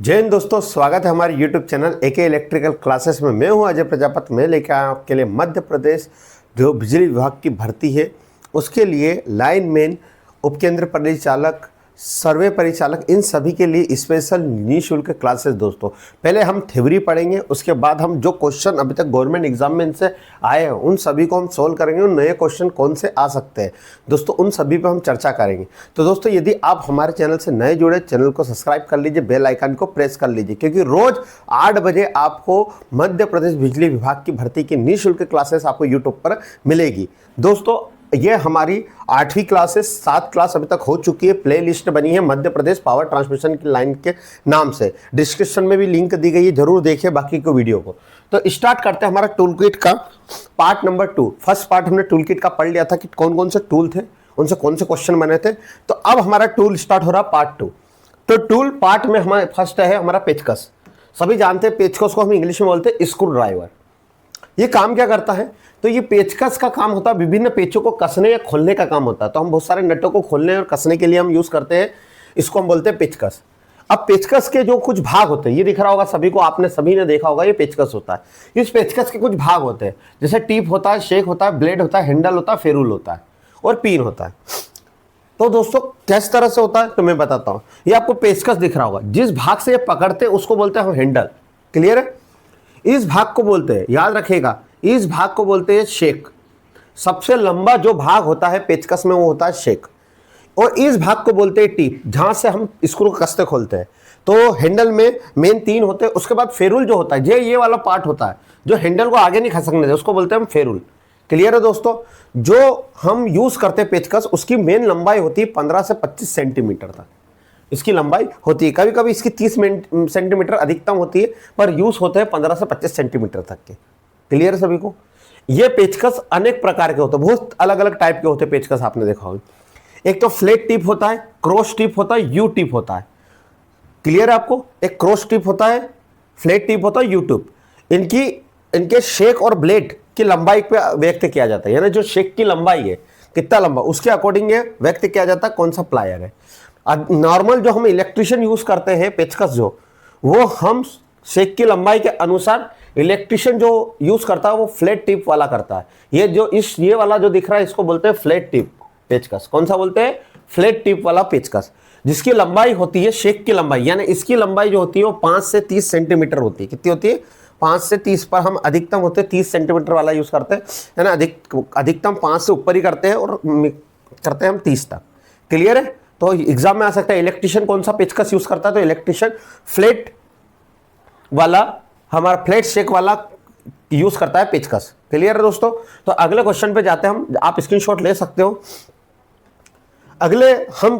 जय हिंद दोस्तों, स्वागत है हमारे YouTube channel AK electrical classes में। मैं हूं अजय प्रजापति। मैं लेकर आया आपके लिए मध्य प्रदेश जो बिजली विभाग की भर्ती है उसके लिए लाइनमैन, उपकेंद्र परिचालक, सर्वे परिचालक, इन सभी के लिए स्पेशल निःशुल्क क्लासेस। दोस्तों पहले हम थ्योरी पढ़ेंगे, उसके बाद हम जो क्वेश्चन अभी तक गवर्नमेंट एग्जाम में से आए हैं उन सभी को हम सोल्व करेंगे। उन नए क्वेश्चन कौन से आ सकते हैं दोस्तों, उन सभी पर हम चर्चा करेंगे। तो दोस्तों यदि आप हमारे चैनल से नए जुड़े, चैनल को सब्सक्राइब कर लीजिए, बेल आइकन को प्रेस कर लीजिए, क्योंकि रोज 8 बजे आपको मध्य प्रदेश बिजली विभाग की भर्ती की निःशुल्क क्लासेस आपको यूट्यूब पर मिलेगी। दोस्तों ये हमारी 8वीं क्लास है, 7 क्लास अभी तक हो चुकी है। प्ले लिस्ट बनी है मध्य प्रदेश पावर ट्रांसमिशन की लाइन के नाम से। डिस्क्रिप्शन में भी लिंक दी गई है, जरूर देखिए बाकी को वीडियो को। तो स्टार्ट करते हैं हमारा टूल किट का पार्ट नंबर 2। फर्स्ट पार्ट हमने टूल किट का पढ़ लिया था कि कौन कौन से टूल थे, उनसे कौन से क्वेश्चन बने थे। तो अब हमारा टूल स्टार्ट हो रहा पार्ट 2। तो टूल पार्ट में हमारे फर्स्ट है हमारा पेचकस। सभी जानते हैं पेचकस को हम इंग्लिश में बोलते हैं स्क्रू ड्राइवर। ये काम क्या करता है? तो ये पेचकस का काम होता है विभिन्न पेचों को कसने या खोलने का काम होता है। तो हम बहुत सारे नटों को खोलने और कसने के लिए हम यूज करते हैं, इसको हम बोलते हैं पेचकस। अब पेचकस के जो कुछ भाग होते हैं, ये दिख रहा होगा सभी को, आपने सभी ने देखा होगा, ये पेचकस होता है। इस पेचकस के कुछ भाग होते हैं, जैसे टीप होता है, शेक होता है, ब्लेड होता है, हैंडल होता है, फेरूल होता है और पिन होता है। तो दोस्तों किस तरह से होता है तो मैं बताता हूं। ये आपको पेचकस दिख रहा होगा, जिस भाग से ये पकड़ते हैं उसको बोलते हैं हम हैंडल। क्लियर है? इस भाग को बोलते हैं, याद रखिएगा, इस भाग को बोलते हैं शेक। सबसे लंबा जो भाग होता है पेचकस में वो होता है शेक। और इस भाग को बोलते हैं टीप, जहां से हम स्क्रू कसते खोलते हैं। तो हैंडल में मेन 3 होते हैं। उसके बाद फेरूल जो होता है, ये वाला पार्ट होता है जो हैंडल को आगे नहीं खसकने देता, उसको बोलते हैं हम फेरूल। क्लियर है दोस्तों? जो हम यूज करते हैं पेचकस, उसकी मेन लंबाई होती है 15 से 25 सेंटीमीटर तक इसकी लंबाई होती है। कभी कभी इसकी 30 सेंटीमीटर अधिकतम होती है, पर यूज होते हैं 15 से 25 सेंटीमीटर तक के। क्लियर है सभी को? ये पेचकस अनेक प्रकार के होते हैं, बहुत अलग अलग टाइप के होते हैं पेचकस, आपने देखा होगा। एक तो फ्लैट टिप होता है, क्रॉस टिप होता है, यू टिप होता है। क्लियर है आपको? एक क्रॉस टिप होता है, फ्लैट टिप होता है, यू टिप। इनके शेक और ब्लेड की लंबाई पे व्यक्त किया जाता है, यानी जो शेक की लंबाई है कितना लंबा, उसके अकॉर्डिंग ये व्यक्त किया जाता है कौन सा प्लायर है। नॉर्मल जो हम इलेक्ट्रिशियन यूज करते हैं पेचकस, जो वो हम शेक की लंबाई के अनुसार, इलेक्ट्रिशियन जो यूज करता है वो फ्लैट टिप वाला करता है। ये वाला जो दिख रहा है इसको बोलते हैं फ्लैट टिप पेचकस। कौन सा बोलते हैं? फ्लैट टिप वाला पेचकस, जिसकी लंबाई होती है शेक की लंबाई, यानी इसकी लंबाई जो होती है वो 5 से 30 सेंटीमीटर होती है। कितनी होती है? 5 से 30, पर हम अधिकतम होते हैं 30 सेंटीमीटर वाला यूज करते हैं, है ना। अधिकतम 5 से ऊपर ही करते हैं और करते हैं हम 30 तक। क्लियर है? तो एग्जाम में आ सकता है इलेक्ट्रिशियन कौन सा पेचकस यूज करता है, तो इलेक्ट्रिशियन फ्लैट वाला, हमारा फ्लैट शेक वाला यूज करता है पेचकस। क्लियर है दोस्तों? तो अगले क्वेश्चन पे जाते हैं हम, आप स्क्रीनशॉट ले सकते हो। अगले हम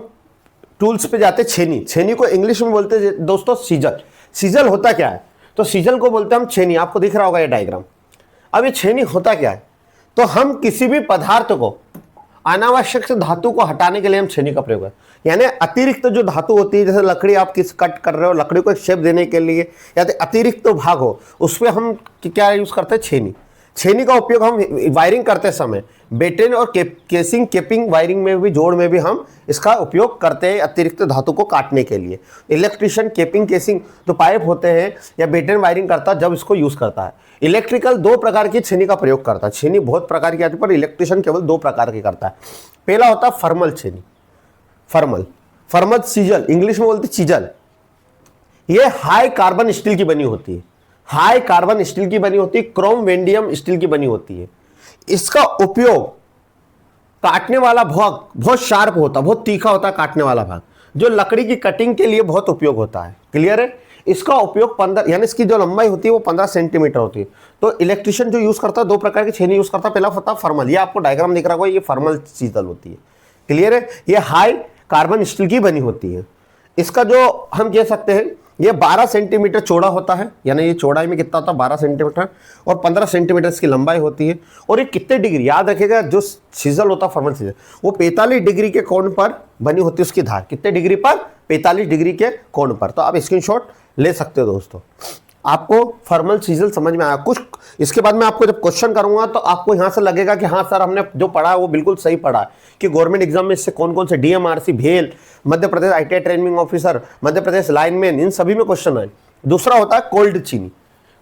टूल्स पे जाते हैं छेनी। छेनी को इंग्लिश में बोलते हैं दोस्तों सीजल। सीजल होता क्या है? तो सीजल को बोलते हैं हम छेनी। आपको दिख रहा होगा ये डायग्राम। अब ये छेनी होता क्या है? तो हम किसी भी पदार्थ को, अनावश्यक धातु को हटाने के लिए हम छेनी का प्रयोग करते हैं। यानी अतिरिक्त जो धातु होती है, जैसे लकड़ी आप किस कट कर रहे हो, लकड़ी को एक शेप देने के लिए या तो अतिरिक्त तो भाग हो, उस पर हम क्या यूज करते हैं? छेनी। छेनी का उपयोग हम वायरिंग करते समय बेटेन और केसिंग, केपिंग वायरिंग में भी, जोड़ में भी हम इसका उपयोग करते हैं अतिरिक्त धातु को काटने के लिए। इलेक्ट्रिशियन केपिंग, केसिंग जो पाइप होते हैं या बेटेन वायरिंग करता है जब इसको यूज करता है। इलेक्ट्रिकल 2 प्रकार की छेनी का प्रयोग करता है। छेनी बहुत प्रकार की आती है, पर इलेक्ट्रिशियन केवल 2 प्रकार की करता है। पहला होता है फर्मल छेनी। फर्मल सीजल, इंग्लिश में बोलते चीजल। ये हाई कार्बन स्टील की बनी होती है, हाई कार्बन स्टील की बनी होती है, क्रोम वेंडियम स्टील की बनी होती है। इसका उपयोग काटने वाला भाग बहुत शार्प होता है, बहुत तीखा होता है काटने वाला भाग, जो लकड़ी की कटिंग के लिए बहुत उपयोग होता है। क्लियर है? इसका उपयोग 15, यानी इसकी जो लंबाई होती है वो 15 सेंटीमीटर होती है। तो इलेक्ट्रिशियन जो यूज करता है 2 प्रकार की छेनी यूज करता है। पहला होता है फर्मल, ये आपको डायग्राम दिख रहा होगा, ये फर्मल सीजल होती है। क्लियर है? ये हाई कार्बन स्टील की बनी होती है। इसका जो हम कह सकते हैं ये 12 सेंटीमीटर चौड़ा होता है, यानी ये चौड़ाई में कितना होता है? 12 सेंटीमीटर, और 15 सेंटीमीटर इसकी लंबाई होती है। और ये कितने डिग्री, याद रखिएगा, जो सीजल होता है फर्मल सीजल, वो 45 डिग्री के कोण पर बनी होती है उसकी धार। कितने डिग्री पर? 45 डिग्री के कोण पर। तो आप स्क्रीनशॉट ले सकते हो दोस्तों। आपको फॉर्मल सीजल समझ में आया कुछ? इसके बाद मैं आपको जब क्वेश्चन करूंगा तो आपको यहां से लगेगा कि हाँ सर, हमने जो पढ़ा है वो बिल्कुल सही पढ़ा है, कि गवर्नमेंट एग्जाम में इससे कौन कौन से डीएमआरसी, भेल, Madhya Pradesh ITI training officer, Madhya Pradesh lineman, इन सभी में क्वेश्चन आए। दूसरा होता है कोल्ड चीनी।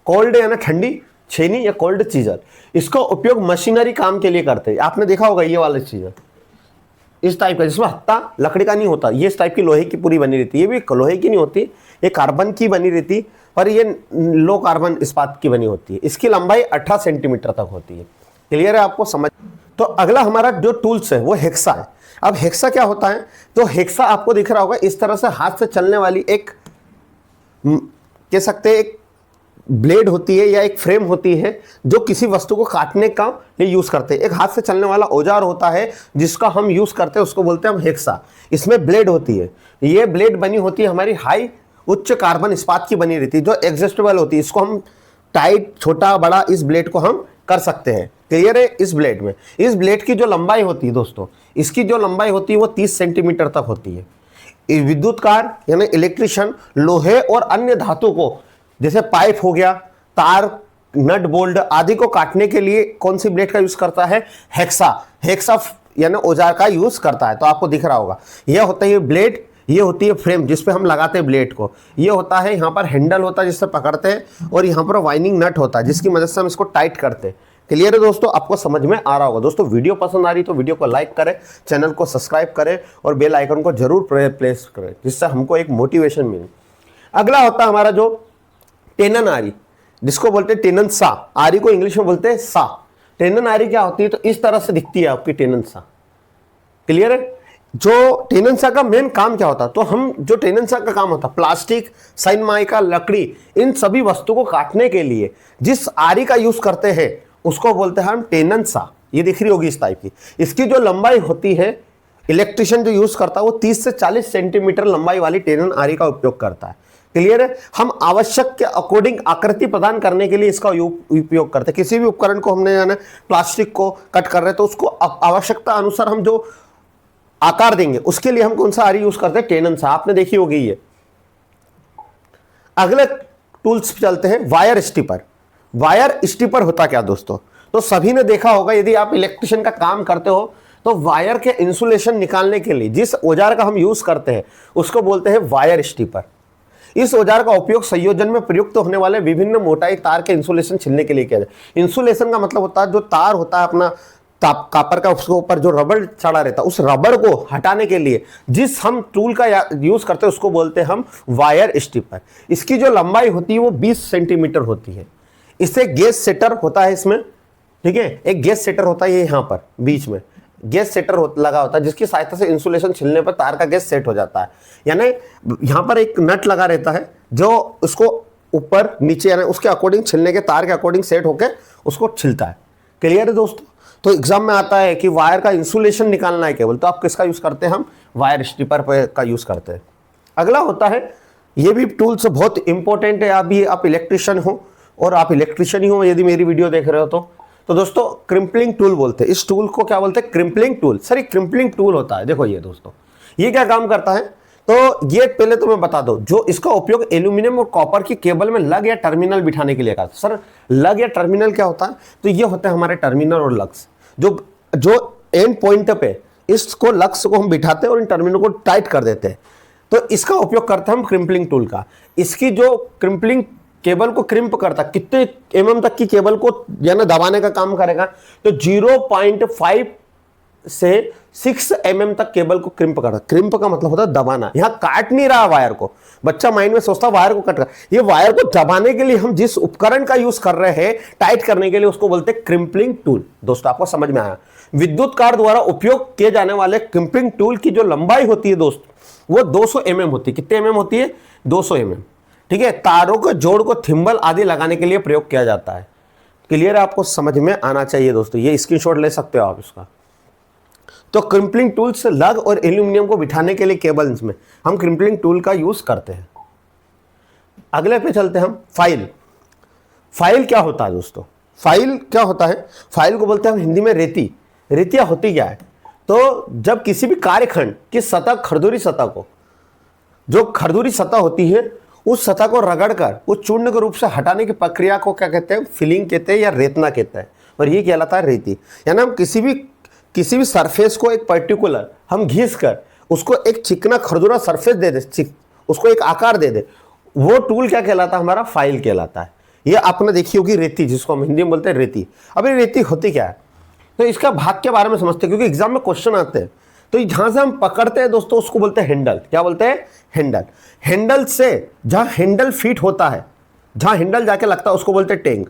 कोल्ड यानी ठंडी छेनी या कोल्ड चीजल। इसका उपयोग मशीनरी काम के लिए करते हैं। आपने देखा होगा ये वाला चीजल इस टाइप का, जिसमें हत्ता लकड़ी का नहीं होता, ये इस टाइप की लोहे की पूरी बनी रहती है। ये भी लोहे की नहीं होती, ये कार्बन की बनी रहती, और ये लो कार्बन इस्पात की बनी होती है। इसकी लंबाई 18 सेंटीमीटर तक होती है। क्लियर है आपको समझ? तो अगला हमारा जो टूल्स है वो हेक्सा है। अब हेक्सा क्या होता है? तो हेक्सा आपको दिख रहा होगा इस तरह से हाथ से चलने वाली एक, कह सकते हैं एक ब्लेड होती है या एक फ्रेम होती है जो किसी वस्तु को काटने का ये यूज करते हैं। एक हाथ से चलने वाला औजार होता है जिसका हम यूज करते हैं, उसको बोलते हैं हम हेक्सा। इसमें ब्लेड होती है, ये ब्लेड बनी होती है हमारी हाई उच्च कार्बन इस्पात की बनी रहती है, जो एडजस्टेबल होती है। इसको हम टाइट, छोटा, बड़ा इस ब्लेड को हम कर सकते हैं। क्लियर है? इस ब्लेड में, इस ब्लेड की जो लंबाई होती है दोस्तों, इसकी जो लंबाई होती है वो 30 सेंटीमीटर तक होती है। विद्युतकार यानी इलेक्ट्रिशियन लोहे और अन्य धातु को, जैसे पाइप हो गया, तार, नट बोल्ट आदि को काटने के लिए कौन सी ब्लेड का यूज करता है? हेक्सा। हेक्सा यानी औजार का यूज करता है। तो आपको दिख रहा होगा यह होता है ब्लेड, ये होती है फ्रेम जिसपे हम लगाते हैं ब्लेड को, ये होता है यहाँ पर हैंडल होता है जिससे पकड़ते हैं, और यहाँ पर वाइनिंग नट होता है जिसकी मदद से हम इसको टाइट करते हैं। क्लियर है दोस्तों? आपको समझ में आ रहा होगा। दोस्तों वीडियो पसंद आ रही तो वीडियो को लाइक करें, चैनल को सब्सक्राइब करें और बेल आइकन को जरूर प्रेस करें, जिससे हमको एक मोटिवेशन मिले। अगला होता है हमारा जो टेनन आरी, जिसको बोलते हैं टेनन सा। आरी को इंग्लिश में बोलते हैं सा। टेनन आरी क्या होती है? तो इस तरह से दिखती है आपकी टेनन सा। क्लियर है? जो टेनन सा का मेन काम क्या होता है? तो हम जो टेनन सा का काम होता है, प्लास्टिक, साइन माइका, लकड़ी, इन सभी वस्तु को काटने के लिए जिस आरी का यूज करते हैं उसको बोलते हैं हम टेनन सा। ये दिख रही होगी इस टाइप की। इसकी जो लंबाई होती है, इलेक्ट्रिशियन जो यूज करता है वो 30 से 40 सेंटीमीटर लंबाई वाली टेनन आरी का उपयोग करता है। क्लियर है? हम आवश्यक के अकॉर्डिंग आकृति प्रदान करने के लिए इसका उपयोग करते हैं। किसी भी उपकरण को हमने यानी प्लास्टिक को कट कर रहे हैं तो उसको आवश्यकता अनुसार हम जो आकार देंगे उसके लिए हम कौन सा आरी यूज करते हैं? टेनन सा। आपने देखी होगी ये। अगले टूल्स पे चलते हैं, वायर स्टिपर। वायर स्टिपर होता क्या दोस्तों? तो सभी ने देखा होगा, यदि आप इलेक्ट्रिशियन का काम करते हो तो वायर के इंसुलेशन निकालने के लिए जिस औजार का हम यूज करते हैं उसको बोलते हैं वायर स्टिपर। इस औजार का उपयोग संयोजन में प्रयुक्त होने वाले विभिन्न मोटाई तार के इंसुलेशन छिलने के लिए किया जाए। इंसुलेशन का मतलब होता है जो तार होता है अपना कापर का, उसके ऊपर जो रबड़ चढ़ा रहता है, उस रबड़ को हटाने के लिए जिस हम टूल का यूज करते हैं उसको बोलते हैं हम वायर स्टिपर। इसकी जो लंबाई होती है वो 20 सेंटीमीटर होती है। इससे गैस सेटर होता है इसमें, ठीक है, एक गैस सेटर होता है ये यहाँ पर बीच में गैस सेटर लगा होता है, जिसकी सहायता से इंसुलेशन छिलने पर तार का गैस सेट हो जाता है। यानी यहाँ पर एक नट लगा रहता है जो उसको ऊपर नीचे यानी उसके अकॉर्डिंग छिलने के, तार के अकॉर्डिंग सेट होकर उसको छिलता है। क्लियर है दोस्तों? तो एग्जाम में आता है कि वायर का इंसुलेशन निकालना है केवल, तो आप किसका यूज करते हैं? हम वायर स्टिपर का यूज करते हैं। अगला होता है, ये भी टूल्स बहुत इंपॉर्टेंट है। आप इलेक्ट्रिशियन हो और आप इलेक्ट्रिशियन ही हो यदि मेरी वीडियो देख रहे हो तो दोस्तों क्रिम्पलिंग टूल बोलते हैं। इस टूल को क्या बोलते हैं? क्रिम्पलिंग टूल। सर ये क्रिम्पलिंग टूल होता है। देखो ये दोस्तों, ये क्या काम करता है? तो ये पहले तो मैं बता दूं, जो इसका उपयोग एल्यूमिनियम और कॉपर की केबल में लग या टर्मिनल बिठाने के लिए करता है। सर लग या टर्मिनल क्या होता है? तो ये होते हैं हमारे टर्मिनल और लग्स, जो एंड पॉइंट पे इसको लग्स को हम बिठाते हैं और इन टर्मिनल को टाइट कर देते हैं। तो इसका उपयोग करते हैं हम क्रिम्पलिंग टूल का। इसकी जो क्रिम्पलिंग केबल को क्रिम्प करता, कितने mm तक की केबल को यानी दबाने का काम करेगा? तो 0.5 से 6 mm तक केबल को क्रिम्प करता। क्रिम्प का मतलब होता है दबाना। यहां काट नहीं रहा वायर को, बच्चा माइंड में सोचता वायर को कट कर, ये वायर को दबाने के लिए हम जिस उपकरण का यूज कर रहे हैं टाइट करने के लिए उसको बोलते हैं क्रिम्पलिंग टूल। दोस्तों आपको समझ में आया? विद्युत कार द्वारा उपयोग किए जाने वाले क्रिम्पलिंग टूल की जो लंबाई होती है दोस्त वो 200 mm होती है। कितने mm होती है? 200 mm। ठीक है, तारों को जोड़ को थिम्बल आदि लगाने के लिए प्रयोग किया जाता है। क्लियर है? आपको समझ में आना चाहिए दोस्तों। ये स्क्रीनशॉट ले सकते हो आप इसका। तो क्रिम्पलिंग टूल से लग और एल्यूमिनियम को बिठाने के लिए केबल्स में हम क्रिम्पलिंग टूल का यूज करते हैं। अगले पे चलते हैं हम, फाइल। फाइल क्या होता है दोस्तों? फाइल क्या होता है? फाइल को बोलते हैं हम हिंदी में रेती। रेतिया होती क्या है? तो जब किसी भी कार्यखंड की सतह, खरदूरी सतह को, जो खरदूरी सतह होती है उस सतह को रगड़कर उस चूर्ण के रूप से हटाने की प्रक्रिया को क्या कहते हैं, फिलिंग कहते हैं या रेतना कहते हैं, और ये कहलाता है रेती। यानी हम किसी भी सरफेस को एक पर्टिकुलर हम घिस कर उसको एक चिकना खरदुरा सरफेस दे दे, उसको एक आकार दे दे, वो टूल क्या कहलाता है, हमारा फाइल कहलाता है। ये आपने देखी होगी रेती, जिसको हम हिंदी में बोलते हैं रेती। अब ये रेती होती क्या है, तो इसका भाग के बारे में समझते हैं, क्योंकि एग्जाम में क्वेश्चन आते हैं। तो जहां से हम पकड़ते हैं दोस्तों, उसको बोलते हैं हैंडल। क्या बोलते हैं, हैंडल। हैंडल से जहां हैंडल फिट होता है, जहां हैंडल जाके लगता है, उसको बोलते हैं टेंग।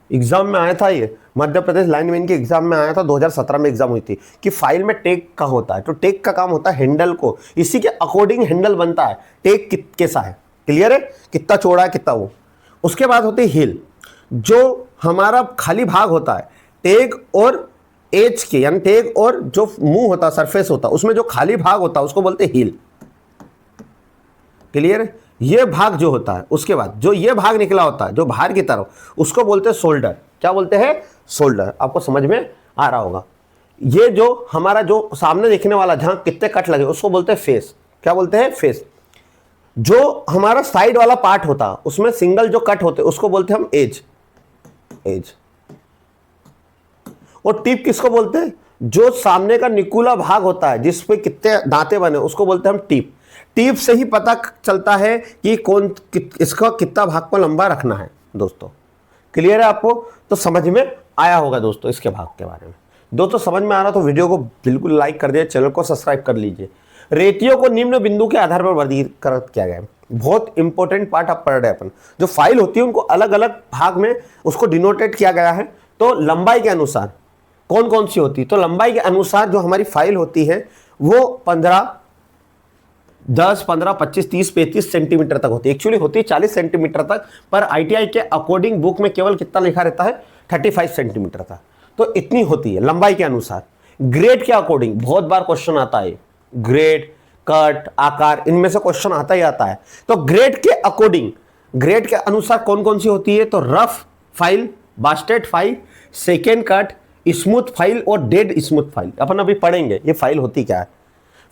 एग्जाम में आया था, ये मध्य प्रदेश लाइनमैन के एग्जाम में आया था, 2017 में एग्जाम हुई थी कि फाइल में टेग का होता है। तो टेग का काम होता है हैंडल को, इसी के अकॉर्डिंग हैंडल बनता है। टेग कैसा है, क्लियर है, कितना चौड़ा है, कितना वो। उसके बाद होती है हिल, जो हमारा खाली भाग होता है टेग और एज के, यानी टेग और जो मुंह होता है, सरफेस होता है, उसमें जो खाली भाग होता है उसको बोलते हैं हिल। क्लियर है, ये भाग जो होता है, उसके बाद जो ये भाग निकला होता है जो बाहर की तरफ, उसको बोलते हैं शोल्डर। क्या बोलते हैं, शोल्डर। आपको समझ में आ रहा होगा। ये जो हमारा जो सामने देखने वाला, जहां कितने कट लगे, उसको बोलते हैं फेस। क्या बोलते हैं, फेस। जो हमारा साइड वाला पार्ट होता है, उसमें सिंगल जो कट होते हैं, उसको बोलते हैं हम एज। एज। और टिप किसको बोलते हैं, जो सामने का निकुला भाग होता है, जिसपे कितने दांते बने, उसको बोलते हैं हम टिप। टिप से ही पता चलता है कि इसका कितना भाग को लंबा रखना है दोस्तों। क्लियर है आपको, तो समझ में आया होगा दोस्तों इसके भाग के बारे में। दोस्तों समझ में आ रहा तो वीडियो को बिल्कुल लाइक कर दिए, चैनल को सब्सक्राइब कर लीजिए। रेतियों को निम्न बिंदु के आधार पर वर्गीकृत किया गया है। बहुत इंपॉर्टेंट पार्ट आप पढ़ रहे हैं अपन। जो फाइल होती है उनको अलग अलग भाग में उसको डिनोटेट किया गया है। तो लंबाई के अनुसार कौन कौन सी होती है, तो लंबाई के अनुसार जो हमारी फाइल होती है वो 10, 15, 25, 30, 35 सेंटीमीटर तक होती है। एक्चुअली होती है 40 सेंटीमीटर तक, पर आईटीआई के अकॉर्डिंग बुक में केवल कितना लिखा रहता है, 35 सेंटीमीटर तक। तो इतनी होती है लंबाई के अनुसार। ग्रेड के अकॉर्डिंग बहुत बार क्वेश्चन आता है, ग्रेड, कट, आकार, इनमें से क्वेश्चन आता ही आता है। तो ग्रेड के अकॉर्डिंग, ग्रेड के अनुसार कौन कौन सी होती है, तो rough file, bastard file, second cut, smooth file और डेड स्मूथ फाइल। अपन अभी पढ़ेंगे ये फाइल होती क्या है।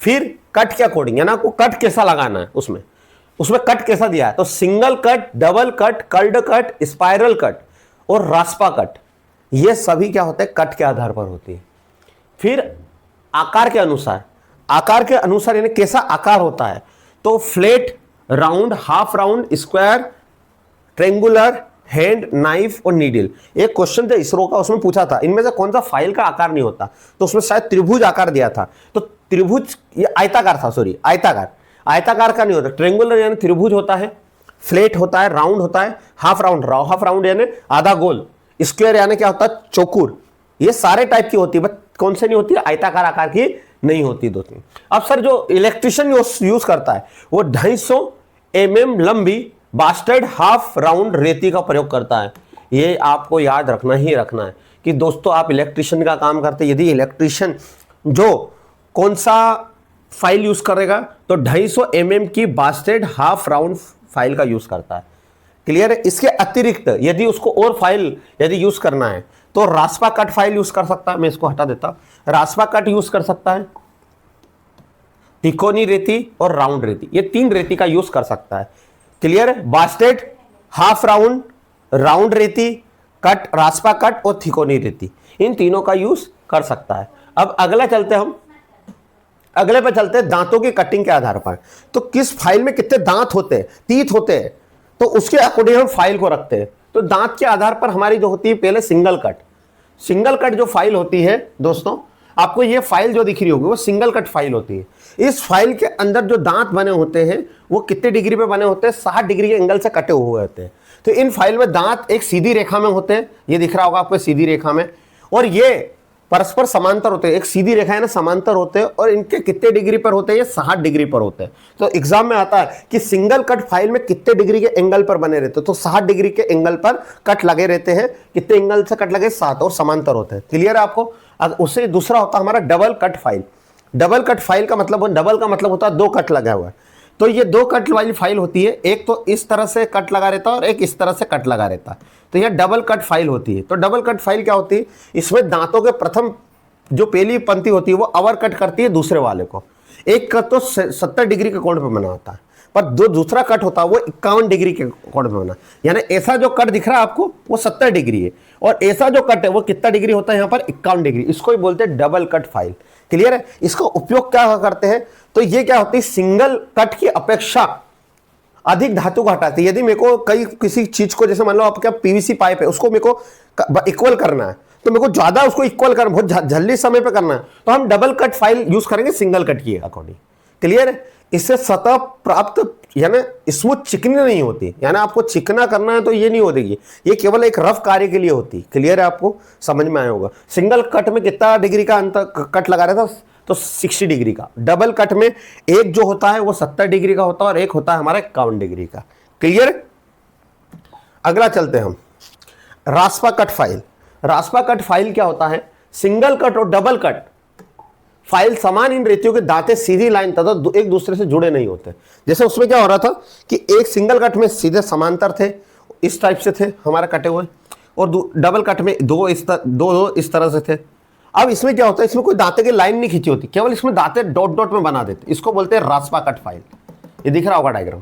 फिर कट के अकॉर्डिंग, है ना, आपको कट कैसा लगाना है, उसमें कट कैसा दिया है, तो single cut, double cut, curled cut, spiral cut और रास्पा कट, ये सभी क्या होते हैं, कट के आधार पर होती है। फिर आकार के अनुसार, यानी कैसा आकार होता है, तो flat, round, half round, square, triangular, hand, knife और नीडल। एक क्वेश्चन था इसरो का, उसमें पूछा था इनमें से कौन सा फाइल का आकार नहीं होता, तो उसमें शायद त्रिभुज आकार दिया था। तो त्रिभुज, ये आयताकार था, सॉरी आयताकार का नहीं होता। ट्रेंगुलर यानी त्रिभुज होता है, फ्लैट होता है, राउंड होता है, हाफ राउंड यानी आधा गोल, स्क्वायर यानी क्या होता है, चौकोर। ये सारे टाइप की होती है, बट कौन से नहीं होती है, आयताकार आकार की नहीं होती दोस्तों। अब सर जो इलेक्ट्रिशियन यूज करता है वो 250 mm लंबी बास्टर्ड हाफ राउंड रेती का प्रयोग करता है। ये आपको याद रखना ही रखना है कि दोस्तों आप इलेक्ट्रिशियन का काम करते हैं, यदि इलेक्ट्रिशियन जो कौन सा फाइल यूज करेगा, तो 250 mm की बास्टर्ड हाफ राउंड फाइल का यूज करता है। क्लियर है। इसके अतिरिक्त यदि उसको और फाइल यदि यूज करना है तो रास्पा कट फाइल यूज कर सकता है। मैं इसको हटा देता, रास्पा कट यूज कर सकता है, तिकोनी रेती और राउंड रेती, ये 3 रेती का यूज कर सकता है। क्लियर है। बास्टेड, हाफ राउंड, राउंड रेती, कट, रास्पा कट और थिकोनी रेती, इन तीनों का यूज कर सकता है। अब अगले पे चलते हैं दांतों की कटिंग के आधार पर। तो किस फाइल में कितने दांत होते हैं, तीत होते हैं, तो उसके अकॉर्डिंग हम फाइल को रखते हैं। तो दांत के आधार पर हमारी जो होती है पहले सिंगल कट जो फाइल होती है दोस्तों, आपको ये फाइल जो दिख रही होगी वो सिंगल कट फाइल होती है। इस फाइल के अंदर जो दांत बने होते हैं वो कितने डिग्री पे बने होते हैं, 60 डिग्री के एंगल से कटे हुए होते हैं। तो इन फाइल में दांत एक सीधी रेखा में होते हैं, ये दिख रहा होगा आपको सीधी रेखा में, और ये परस्पर समांतर होते हैं। एक सीधी रेखा है ना, समांतर होते हैं, और इनके कितने डिग्री पर होते हैं, ये 60 डिग्री पर होते हैं। तो एग्जाम में आता है कि सिंगल कट फाइल में कितने डिग्री के एंगल पर बने रहते हैं, तो 60 डिग्री के एंगल पर कट लगे रहते हैं। कितने एंगल से कट लगे, 7, और समांतर होते हैं। क्लियर है आपको। उससे दूसरा होता है हमारा double cut file. Double cut file का मतलब, डबल का मतलब होता है 2 कट लगा हुआ है। तो ये 2 कट वाली फाइल होती है, एक तो इस तरह से कट लगा रहता है और एक इस तरह से कट लगा रहता है। तो यह डबल कट फाइल होती है। तो डबल कट फाइल क्या होती है, इसमें दांतों के प्रथम जो पहली पंक्ति होती है वो अवर कट करती है दूसरे वाले को। एक कट तो 70 डिग्री के कोण पे बना होता है, पर जो दूसरा कट होता है वो 51 डिग्री के कोण में होना। यानी ऐसा जो कट दिख रहा है आपको वो 70 डिग्री है, और ऐसा जो कट है वो कितना डिग्री होता है यहाँ पर 51 डिग्री। इसको ही बोलते हैं डबल कट फाइल। क्लियर है? इसका उपयोग क्या करते हैं, तो ये क्या होती है, सिंगल कट की अपेक्षा अधिक धातु को हटाती है। यदि मेरे को कई किसी चीज को, जैसे मान लो आपका पीवीसी पाइप है, उसको मेरे को इक्वल करना है, तो मेरे को ज्यादा उसको इक्वल करना, बहुत जल्दी समय पे करना है, तो हम डबल कट फाइल यूज करेंगे सिंगल कट की अकॉर्डिंग। क्लियर है? इससे सतह प्राप्त यानी स्मूथ चिकनी नहीं होती, यानी आपको चिकना करना है तो ये नहीं होती, ये केवल एक रफ कार्य के लिए होती। क्लियर है? आपको समझ में आया होगा। सिंगल कट में कितना डिग्री का अंतर कट लगा रहा था, तो 60 डिग्री का। डबल कट में एक जो होता है वो 70 डिग्री का होता है और एक होता है हमारा 51 डिग्री का। क्लियर? अगला चलते हैं हम, रास्पा cut file. Rasp cut file क्या होता है, सिंगल कट और डबल कट फाइल समान इन रेतियों के दांते सीधी लाइन तथा एक दूसरे से जुड़े नहीं होते। जैसे उसमें क्या हो रहा था कि एक सिंगल कट में सीधे समांतर थे, इस टाइप से थे हमारा कटे हुए, और डबल कट में दो इस तरह से थे। अब इसमें क्या होता है, इसमें कोई दांते की लाइन नहीं खींची होती, केवल इसमें दांते डॉट डॉट में बना देते। इसको बोलते हैं रास्पा कट फाइल। ये दिख रहा होगा डायग्राम।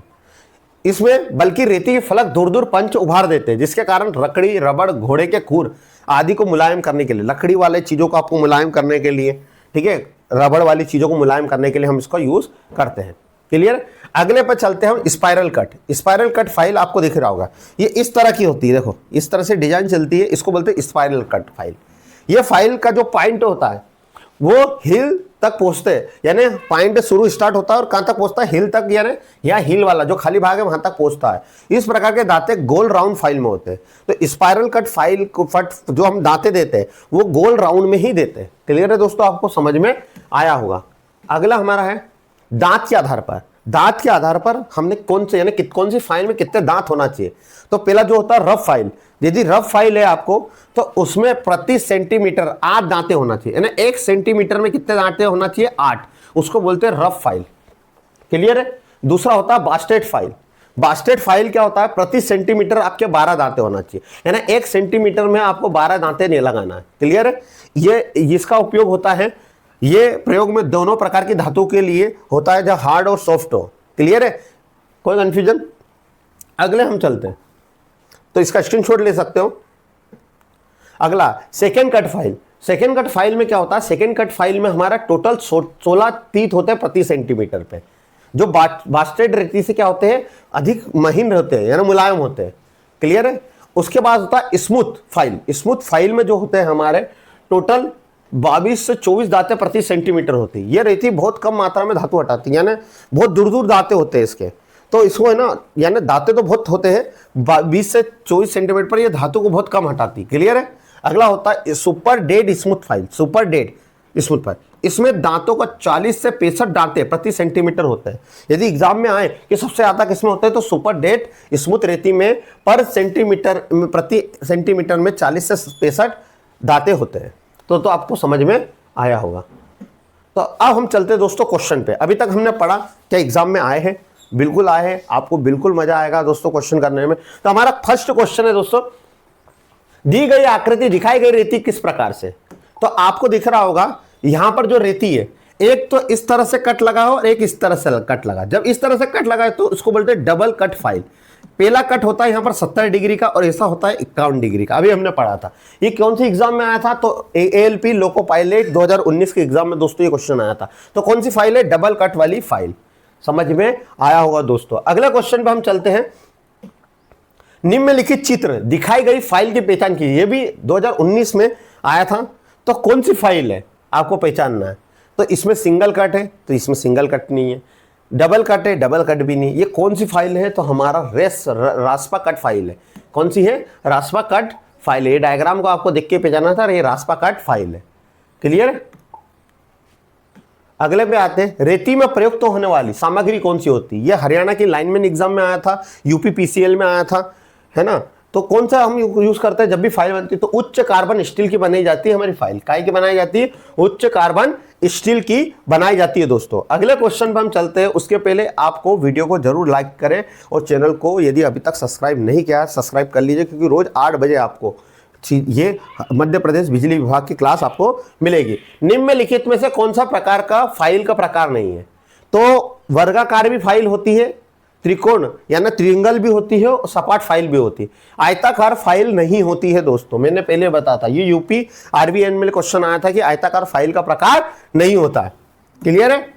इसमें बल्कि रेती के फलक दूर दूर पंच उभार देते हैं, जिसके कारण लकड़ी, रबड़, घोड़े के खुर आदि को मुलायम करने के लिए, लकड़ी वाले चीजों को आपको मुलायम करने के लिए, ठीक है, रबड़ वाली चीजों को मुलायम करने के लिए हम इसका यूज करते हैं। क्लियर? अगले पर चलते हैं हम, spiral cut. Spiral cut file आपको दिख रहा होगा, ये इस तरह की होती है, देखो इस तरह से डिजाइन चलती है, इसको बोलते हैं स्पाइरल कट फाइल। ये फाइल का जो पॉइंट होता है वो हिल तक पहुंचते हैं, यानी पॉइंट शुरू स्टार्ट होता है और कहां तक पहुंचता है, हिल तक, यानी यहाँ हिल वाला जो खाली भाग है वहां तक पहुंचता है। इस प्रकार के दांते गोल राउंड फाइल में होते हैं। तो स्पाइरल कट फाइल को फट जो हम दांते देते हैं वो गोल राउंड में ही देते हैं। क्लियर है दोस्तों? आपको समझ में आया होगा। अगला हमारा है दांत के आधार पर। दांत के आधार पर हमने कौन से, यानी कौन सी फाइल में कितने दांत होना चाहिए। तो पहला जो होता है रफ फाइल। यदि रफ फाइल है आपको तो उसमें प्रति सेंटीमीटर 8 दांते होना चाहिए, यानी 1 सेंटीमीटर में कितने दांते होना चाहिए, 8। उसको बोलते हैं रफ फाइल। क्लियर है? दूसरा होता है बास्टेड फाइल। बास्टेड फाइल क्या होता है, प्रति सेंटीमीटर आपके 12 दांते होना चाहिए, यानी 1 सेंटीमीटर में आपको 12 दांते नहीं लगाना है। क्लियर है? ये इसका उपयोग होता है, ये प्रयोग में दोनों प्रकार की धातु के लिए होता है, जहां हार्ड और सॉफ्ट हो। क्लियर है? कोई कंफ्यूजन? अगले हम चलते हैं, तो इसका स्क्रीनशॉट ले सकते हो। अगला second cut file. Second cut file में क्या होता है, सेकेंड कट फाइल में हमारा टोटल 16 तीत होते हैं प्रति सेंटीमीटर पे, जो बास्टेड रेती से क्या होते हैं, अधिक महीन रहते हैं, यानी मुलायम होते हैं। क्लियर है? उसके बाद होता है स्मूथ फाइल। स्मूथ फाइल में जो होते हैं हमारे टोटल 22 से 24 दांते प्रति सेंटीमीटर होती है। ये रेती बहुत कम मात्रा में धातु हटाती है, यानी बहुत दूर दूर दांते होते हैं इसके, तो इसको है ना, यानी दांते तो बहुत होते हैं, 20 से 24 सेंटीमीटर पर, ये धातु को बहुत कम हटाती। क्लियर है? अगला होता है super dead smooth file. Super dead smooth file, इसमें दांतों का 40 से 65 दांते प्रति सेंटीमीटर होते हैं। यदि एग्जाम में आए कि सबसे ज्यादा किसमें होते हैं, तो सुपर डेड स्मूथ रेती में पर सेंटीमीटर प्रति सेंटीमीटर में 40 से 65 दांते होते हैं। तो आपको समझ में आया होगा। तो अब हम चलते हैं दोस्तों क्वेश्चन पे। अभी तक हमने पढ़ा, क्या एग्जाम में आए हैं, बिल्कुल आए हैं, आपको बिल्कुल मजा आएगा दोस्तों क्वेश्चन करने में। तो हमारा फर्स्ट क्वेश्चन है दोस्तों, दी गई आकृति दिखाई गई रेती किस प्रकार से। तो आपको दिख रहा होगा यहां पर जो रेती है, एक तो इस तरह से कट लगा हो और एक इस तरह से कट लगा। जब इस तरह से कट लगा है तो उसको बोलते हैं डबल कट फाइल। पहला कट होता है यहां पर 70 डिग्री का और ऐसा होता है 51 डिग्री का। अभी हमने पढ़ा था, ये कौन से एग्जाम में आया था, तो ALP लोको पायलट 2019 के एग्जाम में दोस्तों ये क्वेश्चन आया था। तो कौन सी फाइल है, डबल कट वाली फाइल। समझ में आया होगा दोस्तों। अगले क्वेश्चन पे हम चलते हैं, निम्नलिखित चित्र दिखाई गई फाइल की पहचान कीजिए। ये भी 2019 में आया था, तो कौन सी फाइल है आपको पहचानना है। तो इसमें सिंगल कट है, तो इसमें सिंगल कट नहीं है। डबल कट है, डबल कट भी नहीं। ये कौन सी फाइल है, तो हमारा रास्पा कट फाइल है। कौन सी है, रास्पा कट फाइल है। ये डायग्राम को आपको देख के पहचाना था, ये रास्पा कट फाइल है। क्लियर है? अगले पे आते हैं, रेती में प्रयुक्त होने वाली सामग्री कौन सी होती है। ये हरियाणा की लाइनमैन एग्जाम में आया था, यूपी PCL में आया था, है ना। तो कौन सा हम यूज करते हैं जब भी फाइल बनती है, तो उच्च कार्बन स्टील की बनाई जाती है हमारी फाइल। काय की बनाई जाती है, उच्च कार्बन स्टील की बनाई जाती है दोस्तों। अगले क्वेश्चन पर हम चलते हैं, उसके पहले आपको वीडियो को जरूर लाइक करें और चैनल को यदि अभी तक सब्सक्राइब नहीं किया सब्सक्राइब कर लीजिए, क्योंकि रोज 8 बजे आपको ये मध्य प्रदेश बिजली विभाग की क्लास आपको मिलेगी। निम्नलिखित में से कौन सा प्रकार का फाइल का प्रकार नहीं है, तो वर्गाकार भी फाइल होती है, त्रिकोण यानी त्रिएंगल भी होती है और सपाट फाइल भी होती है, आयताकार फाइल नहीं होती है दोस्तों। मैंने पहले बताया था, ये यूपी आरबीएन में क्वेश्चन आया था कि आयताकार फाइल का प्रकार नहीं होता है। क्लियर है?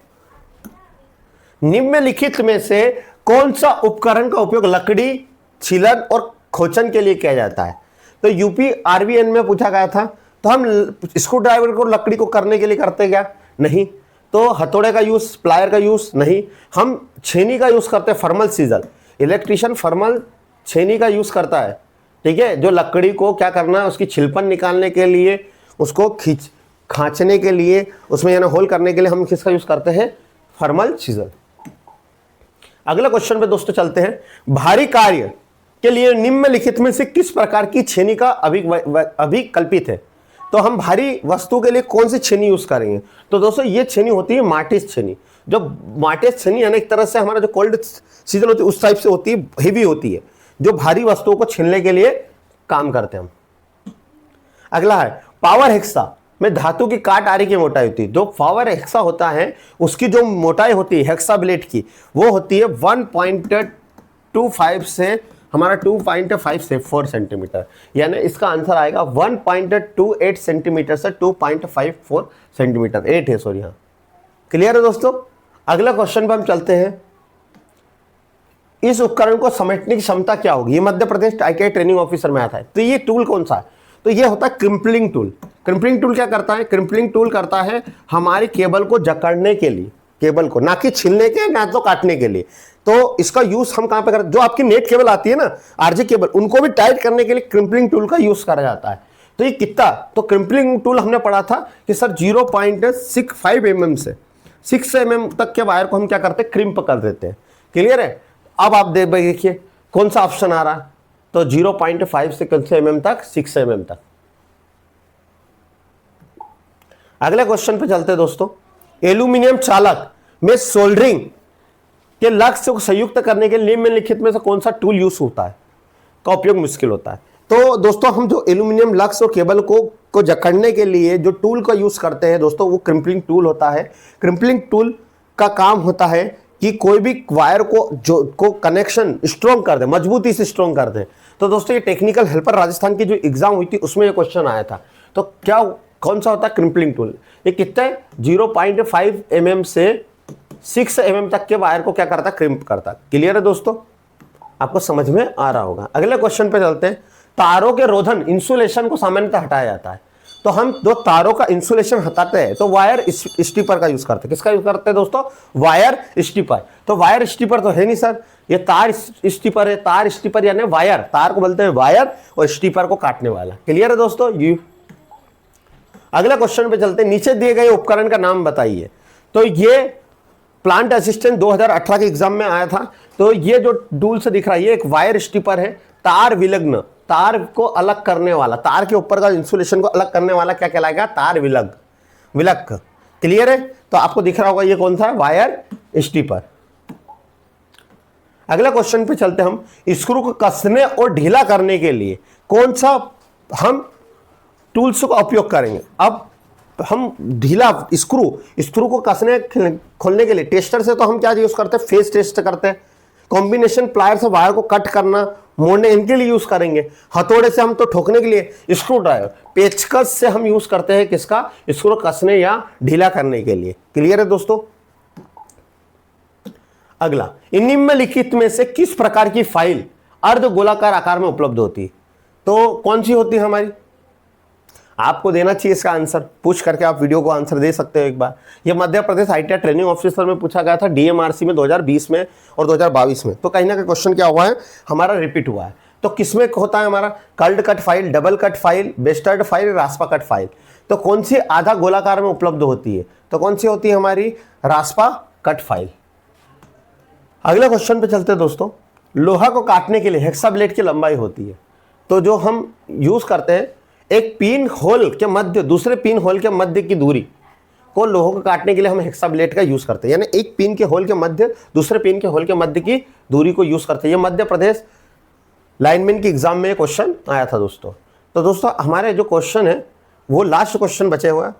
निम्नलिखित में से कौन सा उपकरण का उपयोग लकड़ी छीलन और खोचन के लिए किया जाता है? तो यूपी आरबीएन में पूछा गया था, तो हम स्क्रू ड्राइवर को लकड़ी को करने के लिए करते क्या? नहीं। तो हथौड़े का यूज, प्लायर का यूज नहीं, हम छेनी का यूज करते हैं, फर्मल सीजर। इलेक्ट्रिशियन फर्मल छेनी का यूज करता है, ठीक है, जो लकड़ी को क्या करना है, उसकी छिलपन निकालने के लिए, उसको खांचने के लिए, उसमें यानी होल करने के लिए हम किसका यूज करते हैं? Formal scissor. अगला क्वेश्चन पे दोस्तों चलते हैं। भारी कार्य के लिए निम्नलिखित में से किस प्रकार की छेनी का अभिकल्पित है? तो हम भारी वस्तु के लिए कौन सी छेनी यूज करेंगे? तो दोस्तों ये छेनी होती है मार्टिस छेनी। जो मार्टिस छेनी है ना, एक तरह से हमारा जो कोल्ड सीजन होती है उस टाइप से होती है, हेवी होती है, जो भारी वस्तुओं को छीलने के लिए काम करते हैं हम। अगला है पावर हेक्सा में धातु की काट आरी की मोटाई होती है। जो पावर हेक्सा होता है उसकी जो मोटाई होती है हेक्सा ब्लेड की, वो होती है 1.25 से हमारा 2.5 से 4 सेंटीमीटर, यानी इसका आंसर आएगा 1.28 सेंटीमीटर से 2.54 सेंटीमीटर, 8 है सॉरी। हाँ, क्लियर है दोस्तों? अगला क्वेश्चन पर हम चलते हैं। इस उपकरण को समेटने की क्षमता क्या होगी? ये Madhya Pradesh ITI training officer में आता है। तो ये टूल कौन सा है? तो ये होता है क्रिम्पलिंग टूल। क्रिम्पलिंग टूल क्या करता है? क्रिम्पलिंग टूल करता है हमारी केबल को जकड़ने के लिए, केबल को ना कि छीलने के, ना तो काटने के लिए। तो इसका यूज हम कहां पे करते हैं? जो आपकी नेट केबल आती है ना, आरजे केबल, उनको भी टाइट करने के लिए क्रिम्पलिंग टूल का यूज करा जाता है। तो ये कितना? तो क्रिम्पलिंग टूल हमने पढ़ा था कि सर 0.65 mm से 6 mm तक के वायर को हम क्या करते हैं? क्रिम्प कर देते हैं। क्लियर है? अब आप देखिए कौन सा ऑप्शन आ रहा है। तो 0.5 से कौन से mm तक? 6 mm तक। अगले क्वेश्चन पे चलते हैं दोस्तों। एल्यूमिनियम चालक में सोल्डरिंग के लक्ष्य को संयुक्त करने के लिए निम्नलिखित में से कौन सा टूल यूज होता है, का उपयोग मुश्किल होता है? तो दोस्तों हम जो एल्यूमिनियम लक्स और केबल को जकड़ने के लिए जो टूल का यूज करते हैं दोस्तों, वो क्रिम्पलिंग टूल होता है। क्रिम्पलिंग टूल का काम होता है कि कोई भी वायर को कनेक्शन स्ट्रॉन्ग कर दे, मजबूती से स्ट्रॉन्ग कर दे। तो दोस्तों ये टेक्निकल हेल्पर राजस्थान की जो एग्जाम हुई थी उसमें ये क्वेश्चन आया था। तो क्या कौन सा होता है क्रिम्पलिंग टूल? ये कितना है? 0.5 mm से 6 mm तक के वायर को क्या करता है? क्रिम्प करता है। क्लियर है दोस्तों? आपको समझ में आ रहा होगा। अगले क्वेश्चन पे चलते हैं। तारों के रोधन इंसुलेशन को सामान्यतः हटाया जाता है। तो हम जो तारों का इंसुलेशन हटाते हैं तो वायर स्टीपर का यूज करते हैं। किसका यूज करते हैं दोस्तों? Wire stripper. तो वायर स्टीपर तो है नहीं सर, ये तार स्टीपर है। तार स्टीपर यानी वायर, तार को बोलते हैं वायर, और स्टीपर को काटने वाला। क्लियर है दोस्तों? अगला क्वेश्चन पे चलते हैं। नीचे दिए गए उपकरण का नाम बताइए। तो ये प्लांट असिस्टेंट 2018 के एग्जाम में आया था। तो ये जो टूल से दिख रहा है ये एक वायर स्टीपर है। तार विलग्न, तार को अलग करने वाला, तार के ऊपर का इंसुलेशन को अलग करने वाला क्या कहलाएगा? तार विलग। क्लियर है? तो आपको दिख रहा होगा ये कौन सा है? Wire steeper. अगला क्वेश्चन पे चलते हम। स्क्रू को कसने और ढीला करने के लिए कौन सा हम टूल्स का उपयोग करेंगे? अब हम ढीला स्क्रू को कसने खोलने के लिए टेस्टर से तो हम क्या यूज करते हैं? फेस टेस्ट करते हैं। कॉम्बिनेशन प्लायर से वायर को कट करना, मोड़ने, इनके लिए यूज करेंगे। हथौड़े से हम तो ठोकने के लिए। स्क्रू ड्राइवर, पेचकस से हम यूज करते हैं किसका? स्क्रू कसने या ढीला करने के लिए। क्लियर है दोस्तों? अगला, इन निम्नलिखित में से किस प्रकार की फाइल अर्ध गोलाकार आकार में उपलब्ध होती है? तो कौन सी होती है हमारी? आपको देना चाहिए इसका आंसर, पूछ करके आप वीडियो को आंसर दे सकते हो एक बार। ये Madhya Pradesh ITI training officer में पूछा गया था, DMRC में 2020 में और 2022 में। तो कहीं ना कहीं क्वेश्चन क्या हुआ है हमारा? रिपीट हुआ है। तो किसमें होता है हमारा? Curved cut file, double cut file, bastard file, rasp cut file. तो कौन सी आधा गोलाकार में उपलब्ध होती है? तो कौन सी होती है हमारी? रास्पा कट फाइल। अगले क्वेश्चन पे चलते हैं दोस्तों। लोहा को काटने के लिए हेक्सा ब्लेड की लंबाई होती है। तो जो हम यूज करते हैं, एक पिन होल के मध्य, दूसरे पिन होल के मध्य की दूरी को लोहे को काटने के लिए हम हेक्सा ब्लेड का यूज करते हैं। यानी एक पिन के होल के मध्य, दूसरे पिन के होल के मध्य की दूरी को यूज करते हैं। ये मध्य प्रदेश लाइनमैन की एग्जाम में क्वेश्चन आया था दोस्तों। तो दोस्तों हमारे जो क्वेश्चन है वो लास्ट क्वेश्चन बचे हुए हैं।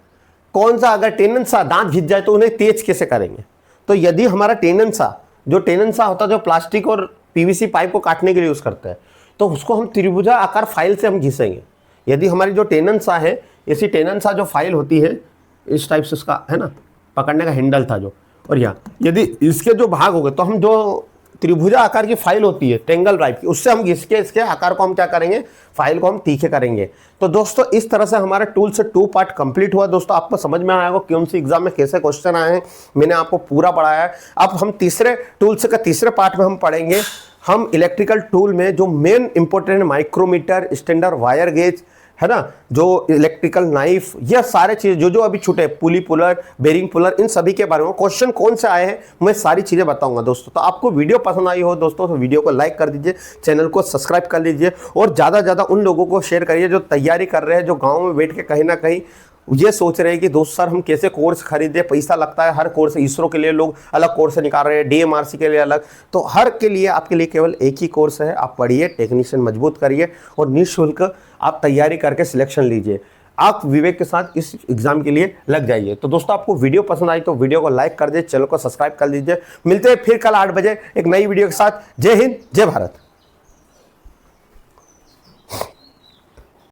कौन सा अगर टेंडन सा दांत घिस जाए तो उन्हें तेज कैसे करेंगे? तो यदि हमारा टेंडन सा जो टेनन सा होता है जो प्लास्टिक और पीवीसी पाइप को काटने के लिए यूज़ करता है, तो उसको हम त्रिभुजा आकार फाइल से हम घिसेंगे। यदि हमारी जो टेनन सा है, इसी टेनन सा जो फाइल होती है इस टाइप से, उसका है ना पकड़ने का हैंडल था जो, और यहाँ यदि इसके जो भाग हो गए तो हम जो त्रिभुजा आकार की फाइल होती है टेंगल ड्राइव की, उससे हम घिस के इसके आकार को हम क्या करेंगे, फाइल को हम तीखे करेंगे। तो दोस्तों इस तरह से हमारा टूल से 2 पार्ट कंप्लीट हुआ। दोस्तों आपको समझ में आया होगा क्यूएमसी एग्जाम में कैसे क्वेश्चन आए हैं, मैंने आपको पूरा पढ़ाया है। अब हम तीसरे टूल से का तीसरे पार्ट में हम पढ़ेंगे, हम इलेक्ट्रिकल टूल में जो main important micrometer, standard wire gauge है ना, जो इलेक्ट्रिकल नाइफ, ये सारे चीज़ जो अभी छूटे, पुली पुलर, बेरिंग पुलर, इन सभी के बारे में क्वेश्चन कौन से आए हैं मैं सारी चीज़ें बताऊंगा दोस्तों। तो आपको वीडियो पसंद आई हो दोस्तों तो वीडियो को लाइक कर दीजिए, चैनल को सब्सक्राइब कर लीजिए और ज़्यादा से ज़्यादा उन लोगों को शेयर करिए जो तैयारी कर रहे हैं, जो गाँव में बैठ के कहीं ना कहीं ये सोच रहे हैं कि दोस्त सर हम कैसे कोर्स खरीदे, पैसा लगता है हर कोर्स, इसरो के लिए लोग अलग कोर्स निकाल रहे हैं, डीएमआरसी के लिए अलग, तो हर के लिए आपके लिए केवल एक ही कोर्स है। आप पढ़िए, टेक्नीशियन मजबूत करिए और निःशुल्क आप तैयारी करके सिलेक्शन लीजिए। आप विवेक के साथ इस एग्जाम के लिए लग जाइए। तो दोस्तों आपको वीडियो पसंद आई तो वीडियो को लाइक कर दीजिए, चैनल को सब्सक्राइब कर लीजिए। मिलते हैं फिर कल 8 बजे एक नई वीडियो के साथ। जय हिंद, जय भारत।